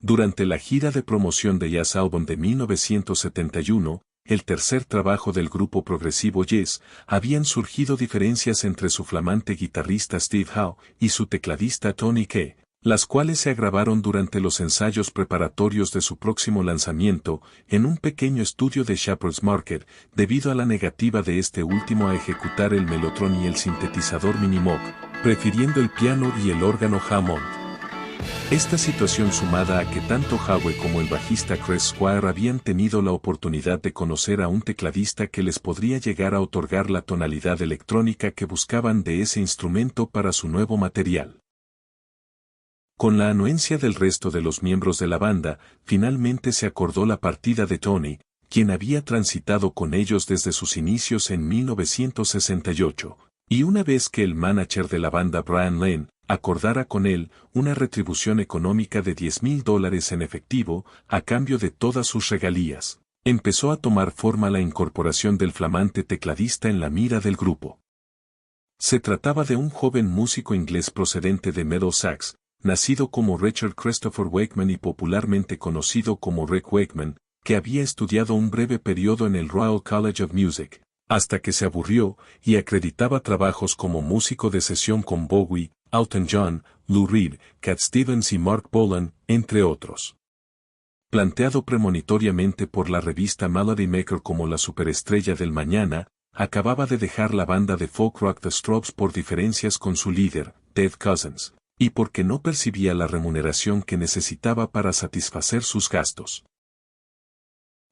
Durante la gira de promoción de Yes Album de 1971, el tercer trabajo del grupo progresivo Yes, habían surgido diferencias entre su flamante guitarrista Steve Howe y su tecladista Tony Kaye, las cuales se agravaron durante los ensayos preparatorios de su próximo lanzamiento en un pequeño estudio de Shepherd's Market, debido a la negativa de este último a ejecutar el mellotron y el sintetizador Minimoog, prefiriendo el piano y el órgano Hammond. Esta situación, sumada a que tanto Howe como el bajista Chris Squire habían tenido la oportunidad de conocer a un tecladista que les podría llegar a otorgar la tonalidad electrónica que buscaban de ese instrumento para su nuevo material. Con la anuencia del resto de los miembros de la banda, finalmente se acordó la partida de Tony, quien había transitado con ellos desde sus inicios en 1968, y una vez que el manager de la banda Brian Lane acordara con él una retribución económica de $10,000 en efectivo a cambio de todas sus regalías, empezó a tomar forma la incorporación del flamante tecladista en la mira del grupo. Se trataba de un joven músico inglés procedente de Middlesex, nacido como Richard Christopher Wakeman y popularmente conocido como Rick Wakeman, que había estudiado un breve periodo en el Royal College of Music, hasta que se aburrió y acreditaba trabajos como músico de sesión con Bowie, Elton John, Lou Reed, Cat Stevens y Mark Bolan, entre otros. Planteado premonitoriamente por la revista Melody Maker como la superestrella del mañana, acababa de dejar la banda de folk rock The Strokes por diferencias con su líder, Ted Cousins, y porque no percibía la remuneración que necesitaba para satisfacer sus gastos.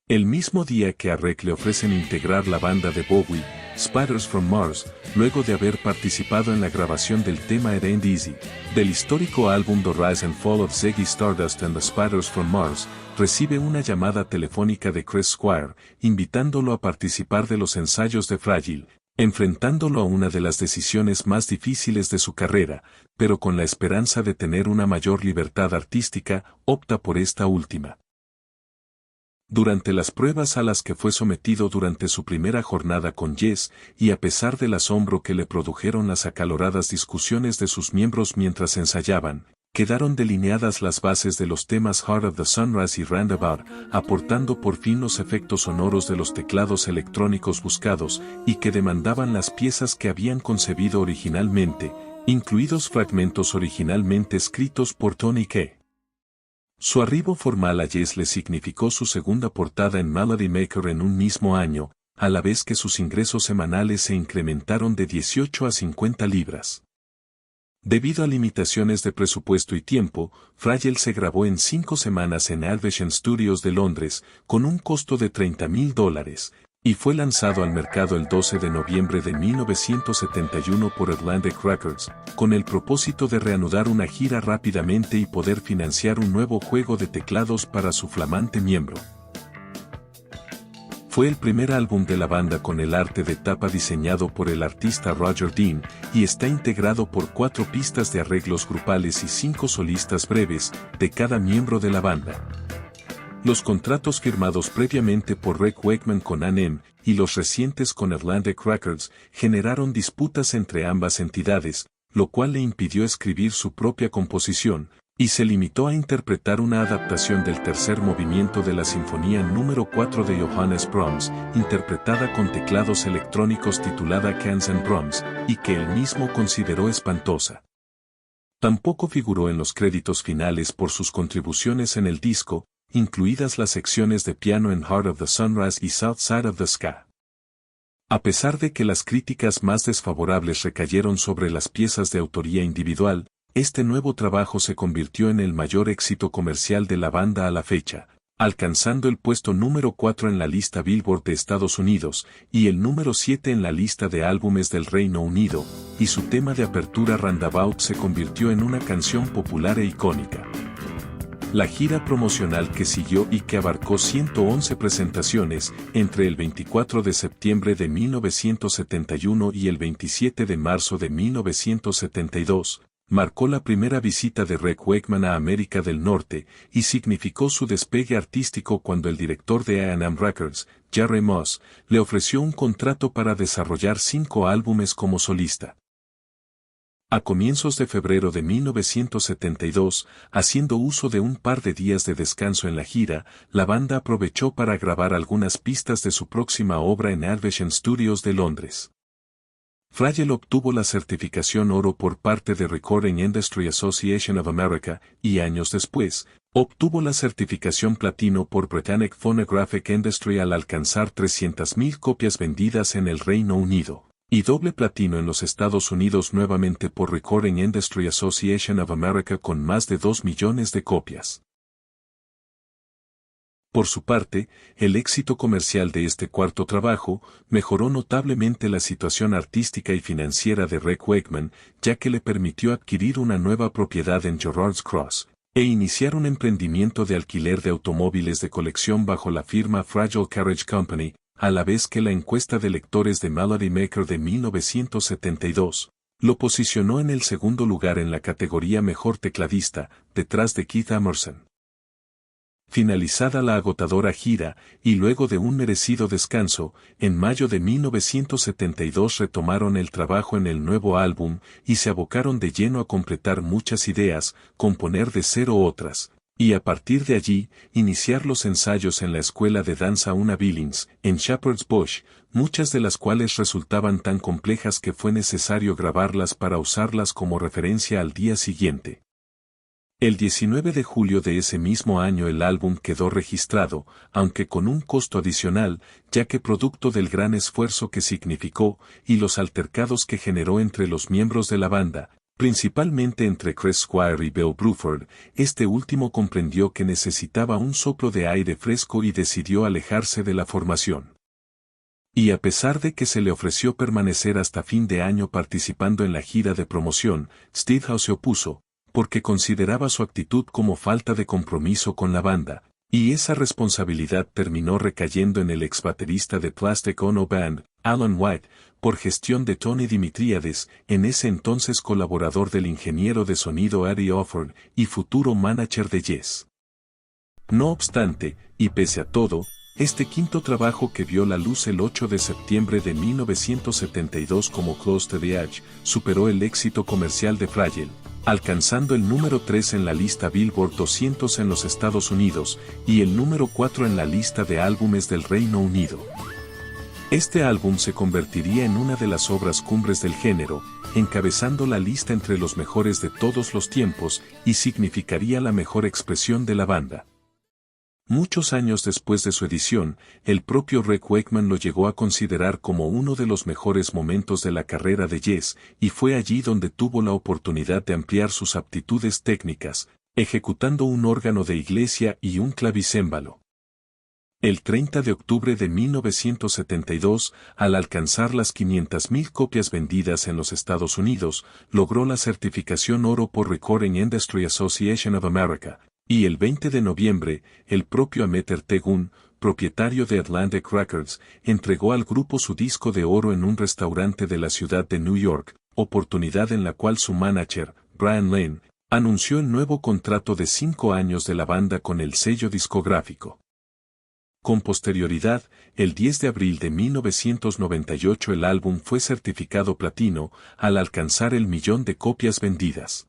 El mismo día que a Rick le ofrecen integrar la banda de Bowie, Spiders from Mars, luego de haber participado en la grabación del tema It Ain't Easy, del histórico álbum The Rise and Fall of Ziggy Stardust and the Spiders from Mars, recibe una llamada telefónica de Chris Squire, invitándolo a participar de los ensayos de Fragile, enfrentándolo a una de las decisiones más difíciles de su carrera, pero con la esperanza de tener una mayor libertad artística, opta por esta última. Durante las pruebas a las que fue sometido durante su primera jornada con Yes, y a pesar del asombro que le produjeron las acaloradas discusiones de sus miembros mientras ensayaban, quedaron delineadas las bases de los temas Heart of the Sunrise y Roundabout, aportando por fin los efectos sonoros de los teclados electrónicos buscados y que demandaban las piezas que habían concebido originalmente, incluidos fragmentos originalmente escritos por Tony Kaye. Su arribo formal a Yes le significó su segunda portada en Melody Maker en un mismo año, a la vez que sus ingresos semanales se incrementaron de 18 a 50 libras. Debido a limitaciones de presupuesto y tiempo, Fragile se grabó en 5 semanas en Alveshan Studios de Londres, con un costo de $30,000, y fue lanzado al mercado el 12 de noviembre de 1971 por Atlantic Records, con el propósito de reanudar una gira rápidamente y poder financiar un nuevo juego de teclados para su flamante miembro. Fue el primer álbum de la banda con el arte de tapa diseñado por el artista Roger Dean, y está integrado por 4 pistas de arreglos grupales y 5 solistas breves, de cada miembro de la banda. Los contratos firmados previamente por Rick Wakeman con A&M y los recientes con Atlantic Records generaron disputas entre ambas entidades, lo cual le impidió escribir su propia composición, y se limitó a interpretar una adaptación del tercer movimiento de la Sinfonía número 4 de Johannes Brahms, interpretada con teclados electrónicos titulada Cans and Drums, y que él mismo consideró espantosa. Tampoco figuró en los créditos finales por sus contribuciones en el disco, incluidas las secciones de piano en Heart of the Sunrise y South Side of the Sky. A pesar de que las críticas más desfavorables recayeron sobre las piezas de autoría individual, este nuevo trabajo se convirtió en el mayor éxito comercial de la banda a la fecha, alcanzando el puesto número 4 en la lista Billboard de Estados Unidos y el número 7 en la lista de álbumes del Reino Unido, y su tema de apertura Roundabout se convirtió en una canción popular e icónica. La gira promocional que siguió y que abarcó 111 presentaciones entre el 24 de septiembre de 1971 y el 27 de marzo de 1972, marcó la primera visita de Rick Wakeman a América del Norte y significó su despegue artístico cuando el director de A&M Records, Jerry Moss, le ofreció un contrato para desarrollar 5 álbumes como solista. A comienzos de febrero de 1972, haciendo uso de un par de días de descanso en la gira, la banda aprovechó para grabar algunas pistas de su próxima obra en Advision Studios de Londres. Fragile obtuvo la certificación oro por parte de Recording Industry Association of America y años después, obtuvo la certificación platino por Britannic Phonographic Industry al alcanzar 300.000 copias vendidas en el Reino Unido. Y doble platino en los Estados Unidos nuevamente por Recording Industry Association of America con más de 2 millones de copias. Por su parte, el éxito comercial de este cuarto trabajo mejoró notablemente la situación artística y financiera de Rick Wakeman, ya que le permitió adquirir una nueva propiedad en Gerrards Cross, e iniciar un emprendimiento de alquiler de automóviles de colección bajo la firma Fragile Carriage Company, a la vez que la encuesta de lectores de Melody Maker de 1972 lo posicionó en el segundo lugar en la categoría Mejor Tecladista, detrás de Keith Emerson. Finalizada la agotadora gira, y luego de un merecido descanso, en mayo de 1972 retomaron el trabajo en el nuevo álbum y se abocaron de lleno a completar muchas ideas, componer de cero otras, y a partir de allí, iniciar los ensayos en la escuela de danza Una Billings, en Shepherd's Bush, muchas de las cuales resultaban tan complejas que fue necesario grabarlas para usarlas como referencia al día siguiente. El 19 de julio de ese mismo año el álbum quedó registrado, aunque con un costo adicional, ya que producto del gran esfuerzo que significó y los altercados que generó entre los miembros de la banda, principalmente entre Chris Squire y Bill Bruford, este último comprendió que necesitaba un soplo de aire fresco y decidió alejarse de la formación. Y a pesar de que se le ofreció permanecer hasta fin de año participando en la gira de promoción, Steve Howe se opuso, porque consideraba su actitud como falta de compromiso con la banda, y esa responsabilidad terminó recayendo en el ex baterista de Plastic Ono Band, Alan White, por gestión de Tony Dimitriades, en ese entonces colaborador del ingeniero de sonido Eddie Offord y futuro manager de Yes. No obstante, y pese a todo, este quinto trabajo que vio la luz el 8 de septiembre de 1972 como Close to the Edge, superó el éxito comercial de Fragile, alcanzando el número 3 en la lista Billboard 200 en los Estados Unidos y el número 4 en la lista de álbumes del Reino Unido. Este álbum se convertiría en una de las obras cumbres del género, encabezando la lista entre los mejores de todos los tiempos y significaría la mejor expresión de la banda. Muchos años después de su edición, el propio Rick Wakeman lo llegó a considerar como uno de los mejores momentos de la carrera de Yes, y fue allí donde tuvo la oportunidad de ampliar sus aptitudes técnicas, ejecutando un órgano de iglesia y un clavicémbalo. El 30 de octubre de 1972, al alcanzar las 500.000 copias vendidas en los Estados Unidos, logró la certificación oro por Recording Industry Association of America, y el 20 de noviembre, el propio Ameter Tegun, propietario de Atlantic Records, entregó al grupo su disco de oro en un restaurante de la ciudad de New York, oportunidad en la cual su manager, Brian Lane, anunció el nuevo contrato de 5 años de la banda con el sello discográfico. Con posterioridad, el 10 de abril de 1998 el álbum fue certificado platino, al alcanzar el 1.000.000 de copias vendidas.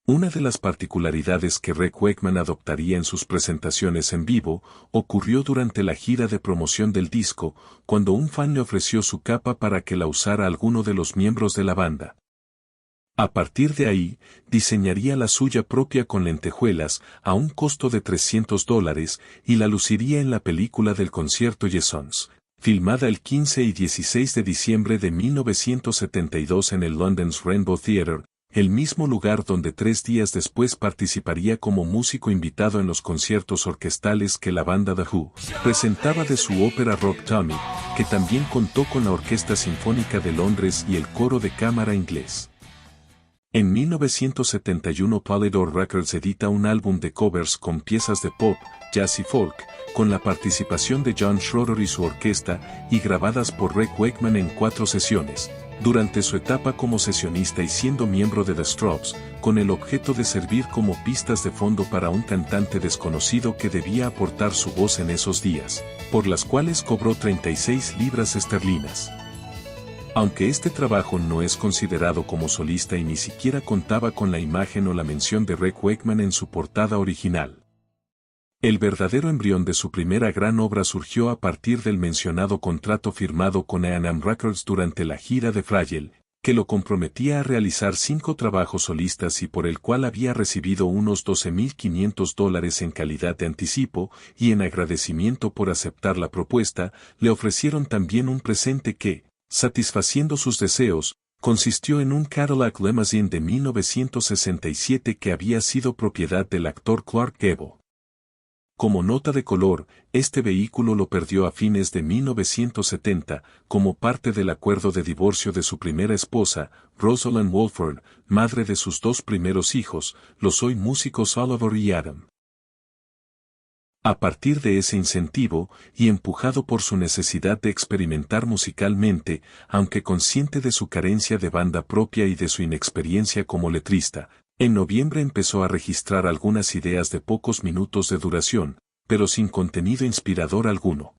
Una de las particularidades que Rick Wakeman adoptaría en sus presentaciones en vivo, ocurrió durante la gira de promoción del disco, cuando un fan le ofreció su capa para que la usara alguno de los miembros de la banda. A partir de ahí, diseñaría la suya propia con lentejuelas, a un costo de $300, y la luciría en la película del concierto Yesons, filmada el 15 y 16 de diciembre de 1972 en el London's Rainbow Theatre, el mismo lugar donde 3 días después participaría como músico invitado en los conciertos orquestales que la banda The Who presentaba de su ópera rock Tommy, que también contó con la Orquesta Sinfónica de Londres y el coro de cámara inglés. En 1971 Polydor Records edita un álbum de covers con piezas de pop, jazz y folk, con la participación de John Schroeder y su orquesta, y grabadas por Rick Wakeman en 4 sesiones, durante su etapa como sesionista y siendo miembro de The Strokes, con el objeto de servir como pistas de fondo para un cantante desconocido que debía aportar su voz en esos días, por las cuales cobró 36 libras esterlinas. Aunque este trabajo no es considerado como solista y ni siquiera contaba con la imagen o la mención de Rick Wakeman en su portada original. El verdadero embrión de su primera gran obra surgió a partir del mencionado contrato firmado con A&M Records durante la gira de Fragile, que lo comprometía a realizar 5 trabajos solistas y por el cual había recibido unos $12,500 en calidad de anticipo, y en agradecimiento por aceptar la propuesta, le ofrecieron también un presente que, satisfaciendo sus deseos, consistió en un Cadillac Limousine de 1967 que había sido propiedad del actor Clark Gable. Como nota de color, este vehículo lo perdió a fines de 1970, como parte del acuerdo de divorcio de su primera esposa, Rosalind Wolford, madre de sus 2 primeros hijos, los hoy músicos Oliver y Adam. A partir de ese incentivo, y empujado por su necesidad de experimentar musicalmente, aunque consciente de su carencia de banda propia y de su inexperiencia como letrista, en noviembre empezó a registrar algunas ideas de pocos minutos de duración, pero sin contenido inspirador alguno.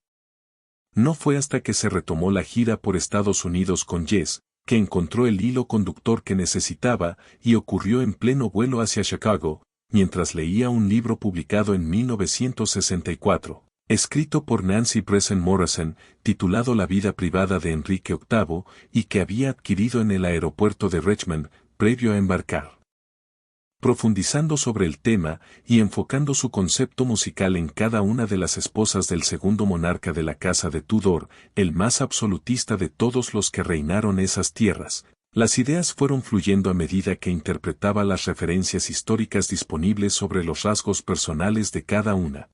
No fue hasta que se retomó la gira por Estados Unidos con Yes, que encontró el hilo conductor que necesitaba, y ocurrió en pleno vuelo hacia Chicago, mientras leía un libro publicado en 1964, escrito por Nancy Bressen Morrison, titulado La vida privada de Enrique VIII, y que había adquirido en el aeropuerto de Richmond, previo a embarcar. Profundizando sobre el tema y enfocando su concepto musical en cada una de las esposas del segundo monarca de la casa de Tudor, el más absolutista de todos los que reinaron esas tierras, las ideas fueron fluyendo a medida que interpretaba las referencias históricas disponibles sobre los rasgos personales de cada una.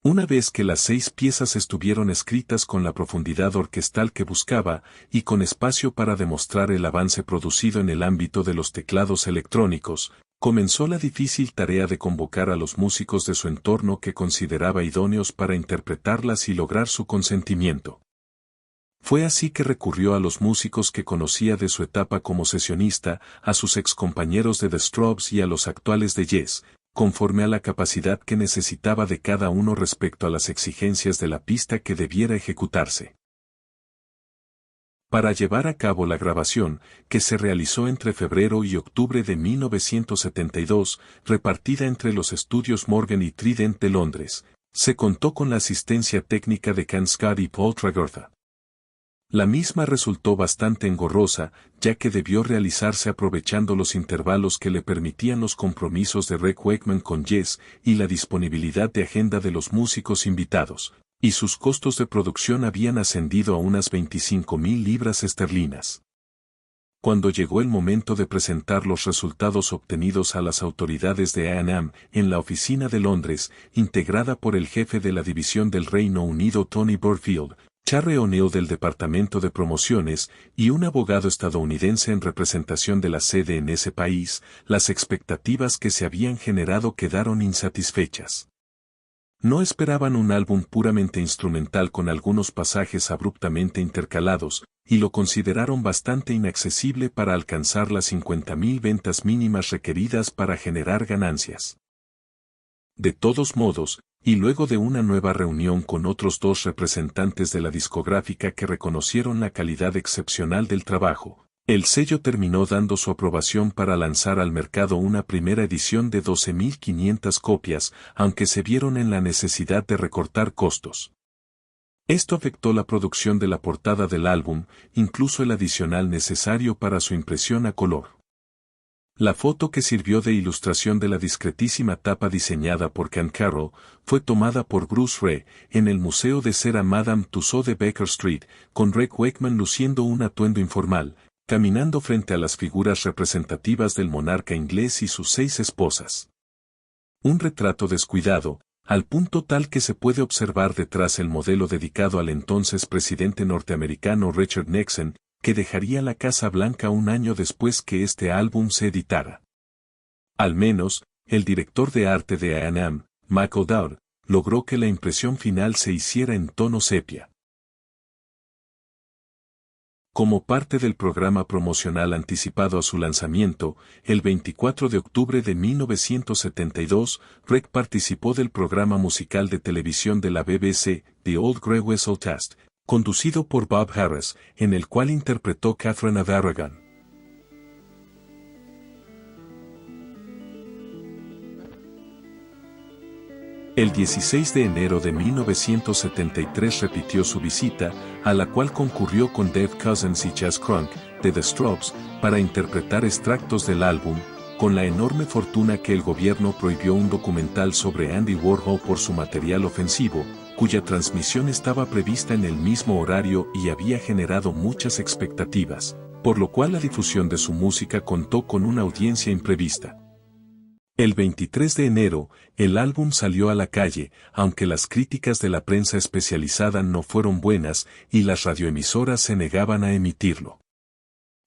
Una vez que las 6 piezas estuvieron escritas con la profundidad orquestal que buscaba, y con espacio para demostrar el avance producido en el ámbito de los teclados electrónicos, comenzó la difícil tarea de convocar a los músicos de su entorno que consideraba idóneos para interpretarlas y lograr su consentimiento. Fue así que recurrió a los músicos que conocía de su etapa como sesionista, a sus excompañeros de The Strokes y a los actuales de Yes, conforme a la capacidad que necesitaba de cada uno respecto a las exigencias de la pista que debiera ejecutarse. Para llevar a cabo la grabación, que se realizó entre febrero y octubre de 1972, repartida entre los estudios Morgan y Trident de Londres, se contó con la asistencia técnica de Ken Scott y Paul Tregurtha. La misma resultó bastante engorrosa, ya que debió realizarse aprovechando los intervalos que le permitían los compromisos de Rick Wakeman con Yes y la disponibilidad de agenda de los músicos invitados, y sus costos de producción habían ascendido a unas 25,000 libras esterlinas. Cuando llegó el momento de presentar los resultados obtenidos a las autoridades de A&M en la oficina de Londres, integrada por el jefe de la división del Reino Unido Tony Burfield, Charlie O'Neill del Departamento de Promociones y un abogado estadounidense en representación de la sede en ese país, las expectativas que se habían generado quedaron insatisfechas. No esperaban un álbum puramente instrumental con algunos pasajes abruptamente intercalados, y lo consideraron bastante inaccesible para alcanzar las 50,000 ventas mínimas requeridas para generar ganancias. De todos modos, y luego de una nueva reunión con otros 2 representantes de la discográfica que reconocieron la calidad excepcional del trabajo, el sello terminó dando su aprobación para lanzar al mercado una primera edición de 12,500 copias, aunque se vieron en la necesidad de recortar costos. Esto afectó la producción de la portada del álbum, incluso el adicional necesario para su impresión a color. La foto que sirvió de ilustración de la discretísima tapa diseñada por Ken Carroll fue tomada por Bruce Ray en el Museo de Cera Madame Tussauds de Baker Street, con Rick Wakeman luciendo un atuendo informal, caminando frente a las figuras representativas del monarca inglés y sus 6 esposas. Un retrato descuidado, al punto tal que se puede observar detrás el modelo dedicado al entonces presidente norteamericano Richard Nixon, que dejaría la Casa Blanca un año después que este álbum se editara. Al menos, el director de arte de A&M, Michael Dowd, logró que la impresión final se hiciera en tono sepia. Como parte del programa promocional anticipado a su lanzamiento, el 24 de octubre de 1972, Rick participó del programa musical de televisión de la BBC, The Old Grey Whistle Test, conducido por Bob Harris, en el cual interpretó Catherine of Aragon. El 16 de enero de 1973 repitió su visita, a la cual concurrió con Dave Cousins y Chas Crunk, de The Strokes, para interpretar extractos del álbum, con la enorme fortuna que el gobierno prohibió un documental sobre Andy Warhol por su material ofensivo, cuya transmisión estaba prevista en el mismo horario y había generado muchas expectativas, por lo cual la difusión de su música contó con una audiencia imprevista. El 23 de enero, el álbum salió a la calle, aunque las críticas de la prensa especializada no fueron buenas y las radioemisoras se negaban a emitirlo.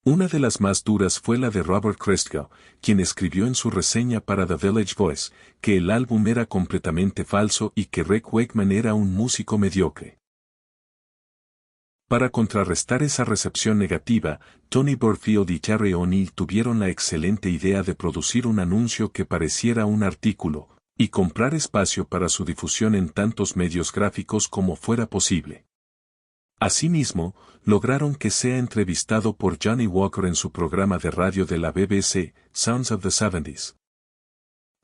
Una de las más duras fue la de Robert Christgau, quien escribió en su reseña para The Village Voice, que el álbum era completamente falso y que Rick Wakeman era un músico mediocre. Para contrarrestar esa recepción negativa, Tony Burfield y Jerry O'Neill tuvieron la excelente idea de producir un anuncio que pareciera un artículo, y comprar espacio para su difusión en tantos medios gráficos como fuera posible. Asimismo, lograron que sea entrevistado por Johnny Walker en su programa de radio de la BBC, Sounds of the 70s.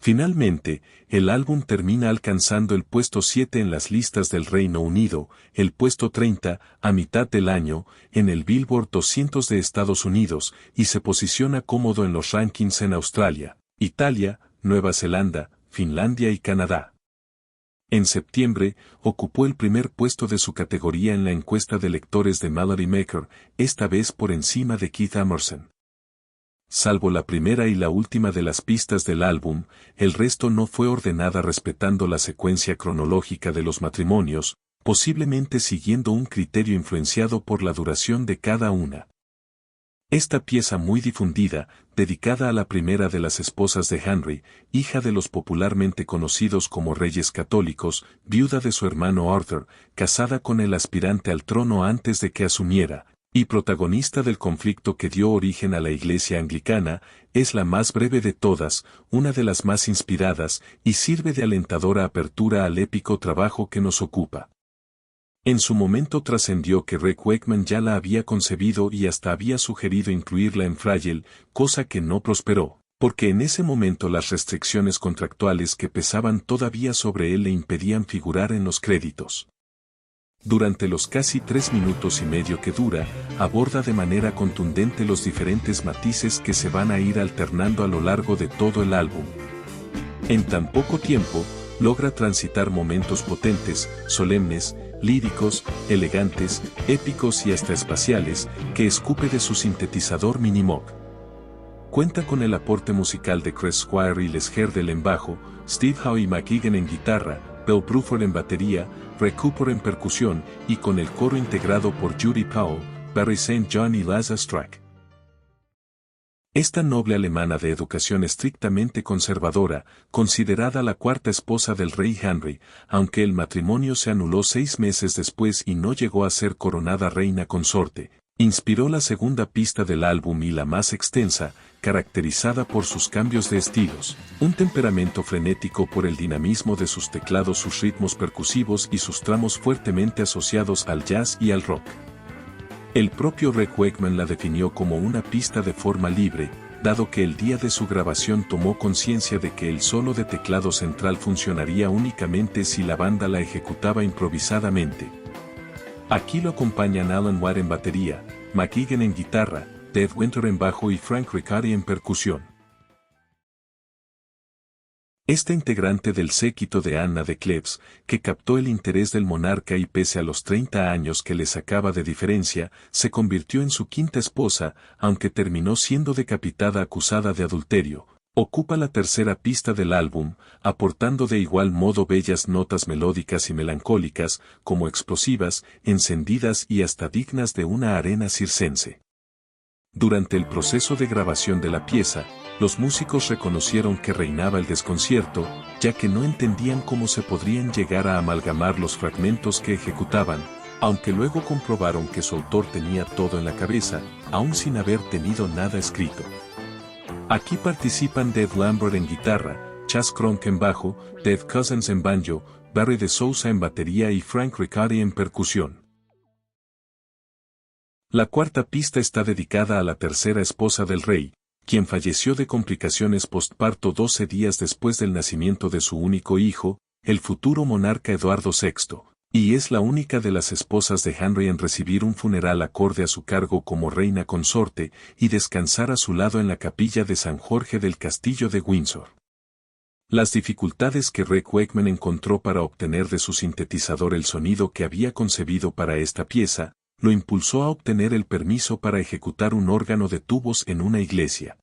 Finalmente, el álbum termina alcanzando el puesto 7 en las listas del Reino Unido, el puesto 30, a mitad del año, en el Billboard 200 de Estados Unidos, y se posiciona cómodo en los rankings en Australia, Italia, Nueva Zelanda, Finlandia y Canadá. En septiembre, ocupó el primer puesto de su categoría en la encuesta de lectores de Melody Maker, esta vez por encima de Keith Emerson. Salvo la primera y la última de las pistas del álbum, el resto no fue ordenada respetando la secuencia cronológica de los matrimonios, posiblemente siguiendo un criterio influenciado por la duración de cada una. Esta pieza muy difundida, dedicada a la primera de las esposas de Henry, hija de los popularmente conocidos como Reyes Católicos, viuda de su hermano Arthur, casada con el aspirante al trono antes de que asumiera, y protagonista del conflicto que dio origen a la Iglesia anglicana, es la más breve de todas, una de las más inspiradas, y sirve de alentadora apertura al épico trabajo que nos ocupa. En su momento trascendió que Rick Wakeman ya la había concebido y hasta había sugerido incluirla en Fragile, cosa que no prosperó, porque en ese momento las restricciones contractuales que pesaban todavía sobre él le impedían figurar en los créditos. Durante los casi 3 minutos y medio que dura, aborda de manera contundente los diferentes matices que se van a ir alternando a lo largo de todo el álbum. En tan poco tiempo, logra transitar momentos potentes, solemnes, líricos, elegantes, épicos y hasta espaciales, que escupe de su sintetizador Minimoog. Cuenta con el aporte musical de Chris Squire y Les Herdel en bajo, Steve Howe y McGuigan en guitarra, Bill Bruford en batería, Ray Cooper en percusión, y con el coro integrado por Judy Powell, Barry St. John y Laza Strack. Esta noble alemana de educación estrictamente conservadora, considerada la cuarta esposa del rey Henry, aunque el matrimonio se anuló 6 meses después y no llegó a ser coronada reina consorte, inspiró la segunda pista del álbum y la más extensa, caracterizada por sus cambios de estilos, un temperamento frenético por el dinamismo de sus teclados, sus ritmos percusivos y sus tramos fuertemente asociados al jazz y al rock. El propio Rick Wakeman la definió como una pista de forma libre, dado que el día de su grabación tomó conciencia de que el solo de teclado central funcionaría únicamente si la banda la ejecutaba improvisadamente. Aquí lo acompañan Alan Watt en batería, McGuigan en guitarra, Dave Winter en bajo y Frank Riccardi en percusión. Esta integrante del séquito de Anna de Cleves, que captó el interés del monarca y pese a los 30 años que le sacaba de diferencia, se convirtió en su quinta esposa, aunque terminó siendo decapitada acusada de adulterio. Ocupa la tercera pista del álbum, aportando de igual modo bellas notas melódicas y melancólicas, como explosivas, encendidas y hasta dignas de una arena circense. Durante el proceso de grabación de la pieza, los músicos reconocieron que reinaba el desconcierto, ya que no entendían cómo se podrían llegar a amalgamar los fragmentos que ejecutaban, aunque luego comprobaron que su autor tenía todo en la cabeza, aún sin haber tenido nada escrito. Aquí participan Dave Lambert en guitarra, Chas Crunk en bajo, Dave Cousins en banjo, Barry de Souza en batería y Frank Riccardi en percusión. La cuarta pista está dedicada a la tercera esposa del rey, quien falleció de complicaciones postparto 12 días después del nacimiento de su único hijo, el futuro monarca Eduardo VI, y es la única de las esposas de Henry en recibir un funeral acorde a su cargo como reina consorte y descansar a su lado en la capilla de San Jorge del Castillo de Windsor. Las dificultades que Rick Wakeman encontró para obtener de su sintetizador el sonido que había concebido para esta pieza, lo impulsó a obtener el permiso para ejecutar un órgano de tubos en una iglesia.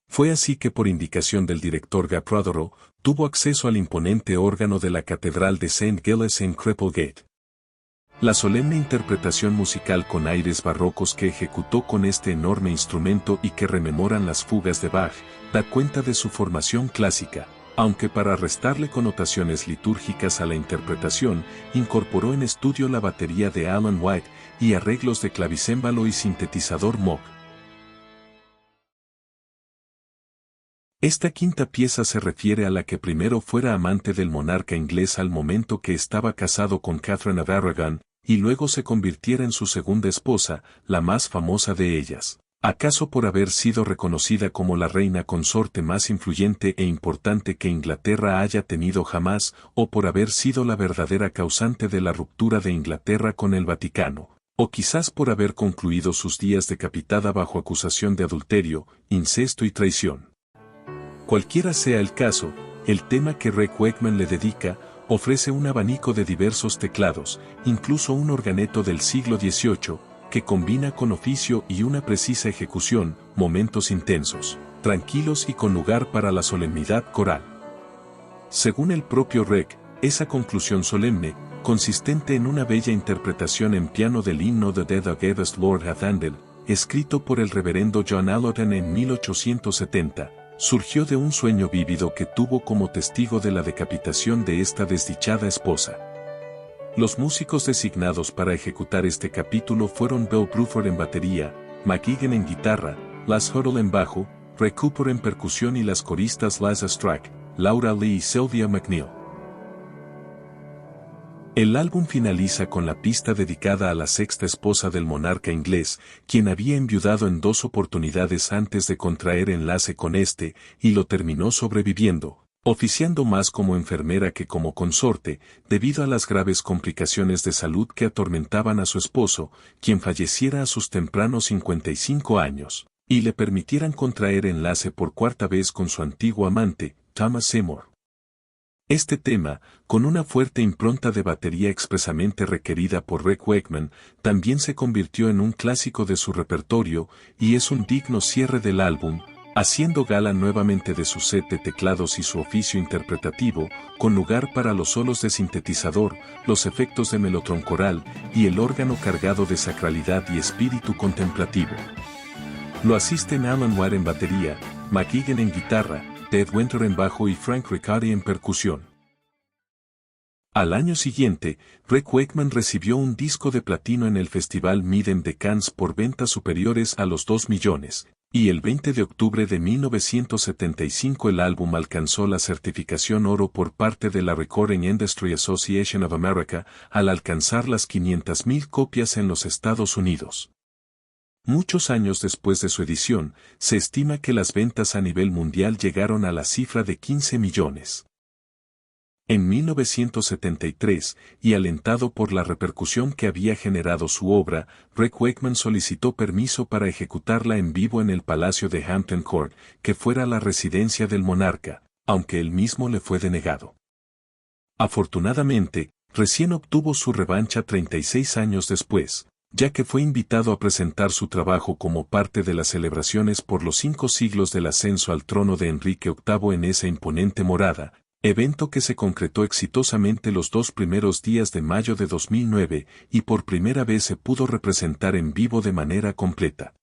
Fue así que por indicación del director Gaprodoro, tuvo acceso al imponente órgano de la Catedral de St. Giles en Cripplegate. La solemne interpretación musical con aires barrocos que ejecutó con este enorme instrumento y que rememoran las fugas de Bach, da cuenta de su formación clásica, aunque para restarle connotaciones litúrgicas a la interpretación, incorporó en estudio la batería de Alan White y arreglos de clavicémbalo y sintetizador Moog. Esta quinta pieza se refiere a la que primero fuera amante del monarca inglés al momento que estaba casado con Catherine of Aragon, y luego se convirtiera en su segunda esposa, la más famosa de ellas. ¿Acaso por haber sido reconocida como la reina consorte más influyente e importante que Inglaterra haya tenido jamás, o por haber sido la verdadera causante de la ruptura de Inglaterra con el Vaticano? O quizás por haber concluido sus días decapitada bajo acusación de adulterio, incesto y traición. Cualquiera sea el caso, el tema que Rick Wakeman le dedica, ofrece un abanico de diversos teclados, incluso un organeto del siglo XVIII, que combina con oficio y una precisa ejecución, momentos intensos, tranquilos y con lugar para la solemnidad coral. Según el propio Rick, esa conclusión solemne, consistente en una bella interpretación en piano del himno The Dead Against Lord Hathandel, escrito por el reverendo John Allerton en 1870, surgió de un sueño vívido que tuvo como testigo de la decapitación de esta desdichada esposa. Los músicos designados para ejecutar este capítulo fueron Bill Bruford en batería, McGuigan en guitarra, Las Huddle en bajo, Ray Cooper en percusión y las coristas Liza Strack, Laura Lee y Sylvia McNeil. El álbum finaliza con la pista dedicada a la sexta esposa del monarca inglés, quien había enviudado en 2 oportunidades antes de contraer enlace con este, y lo terminó sobreviviendo, oficiando más como enfermera que como consorte, debido a las graves complicaciones de salud que atormentaban a su esposo, quien falleciera a sus tempranos 55 años, y le permitieran contraer enlace por 4ª vez con su antiguo amante, Thomas Seymour. Este tema, con una fuerte impronta de batería expresamente requerida por Rick Wakeman, también se convirtió en un clásico de su repertorio y es un digno cierre del álbum, haciendo gala nuevamente de su set de teclados y su oficio interpretativo, con lugar para los solos de sintetizador, los efectos de melotron coral y el órgano cargado de sacralidad y espíritu contemplativo. Lo asisten Alan White en batería, McGuigan en guitarra, Ted Winter en bajo y Frank Riccardi en percusión. Al año siguiente, Rick Wakeman recibió un disco de platino en el Festival Midem de Cannes por ventas superiores a los 2 millones, y el 20 de octubre de 1975 el álbum alcanzó la certificación oro por parte de la Recording Industry Association of America al alcanzar las 500,000 copias en los Estados Unidos. Muchos años después de su edición, se estima que las ventas a nivel mundial llegaron a la cifra de 15 millones. En 1973, y alentado por la repercusión que había generado su obra, Rick Wakeman solicitó permiso para ejecutarla en vivo en el Palacio de Hampton Court, que fuera la residencia del monarca, aunque él mismo le fue denegado. Afortunadamente, recién obtuvo su revancha 36 años después, ya que fue invitado a presentar su trabajo como parte de las celebraciones por los 5 siglos del ascenso al trono de Enrique VIII en esa imponente morada, evento que se concretó exitosamente los 2 primeros días de mayo de 2009 y por primera vez se pudo representar en vivo de manera completa.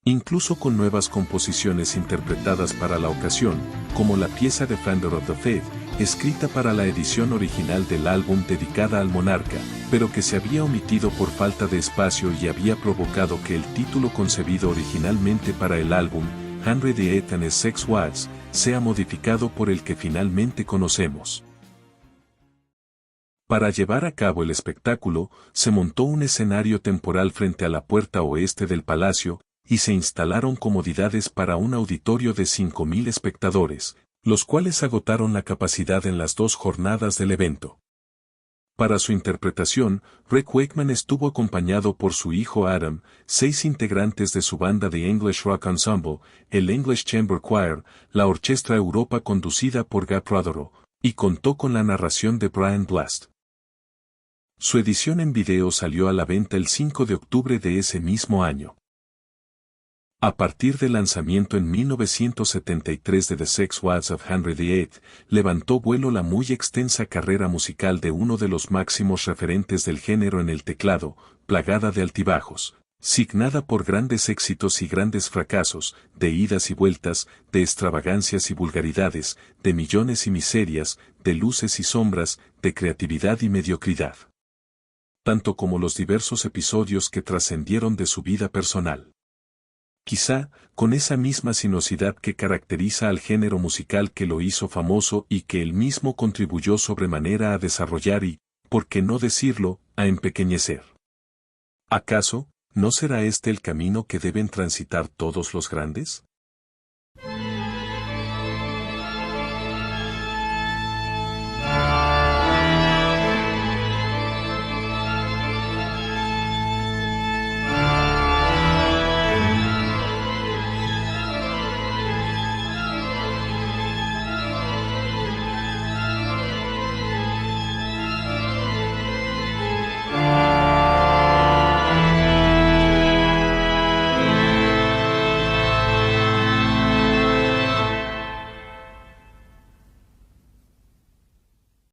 Incluso con nuevas composiciones interpretadas para la ocasión, como la pieza de Founder of the Faith, escrita para la edición original del álbum dedicada al monarca, pero que se había omitido por falta de espacio y había provocado que el título concebido originalmente para el álbum, Henry VIII and His Six Wives, sea modificado por el que finalmente conocemos. Para llevar a cabo el espectáculo, se montó un escenario temporal frente a la puerta oeste del palacio, y se instalaron comodidades para un auditorio de 5.000 espectadores, los cuales agotaron la capacidad en las 2 jornadas del evento. Para su interpretación, Rick Wakeman estuvo acompañado por su hijo Adam, 6 integrantes de su banda de English Rock Ensemble, el English Chamber Choir, la Orchestra Europa conducida por Gap Rodoro, y contó con la narración de Brian Blast. Su edición en video salió a la venta el 5 de octubre de ese mismo año. A partir del lanzamiento en 1973 de The Six Wives of Henry VIII, levantó vuelo la muy extensa carrera musical de uno de los máximos referentes del género en el teclado, plagada de altibajos, signada por grandes éxitos y grandes fracasos, de idas y vueltas, de extravagancias y vulgaridades, de millones y miserias, de luces y sombras, de creatividad y mediocridad. Tanto como los diversos episodios que trascendieron de su vida personal. Quizá, con esa misma sinuosidad que caracteriza al género musical que lo hizo famoso y que él mismo contribuyó sobremanera a desarrollar y, por qué no decirlo, a empequeñecer. ¿Acaso, no será este el camino que deben transitar todos los grandes?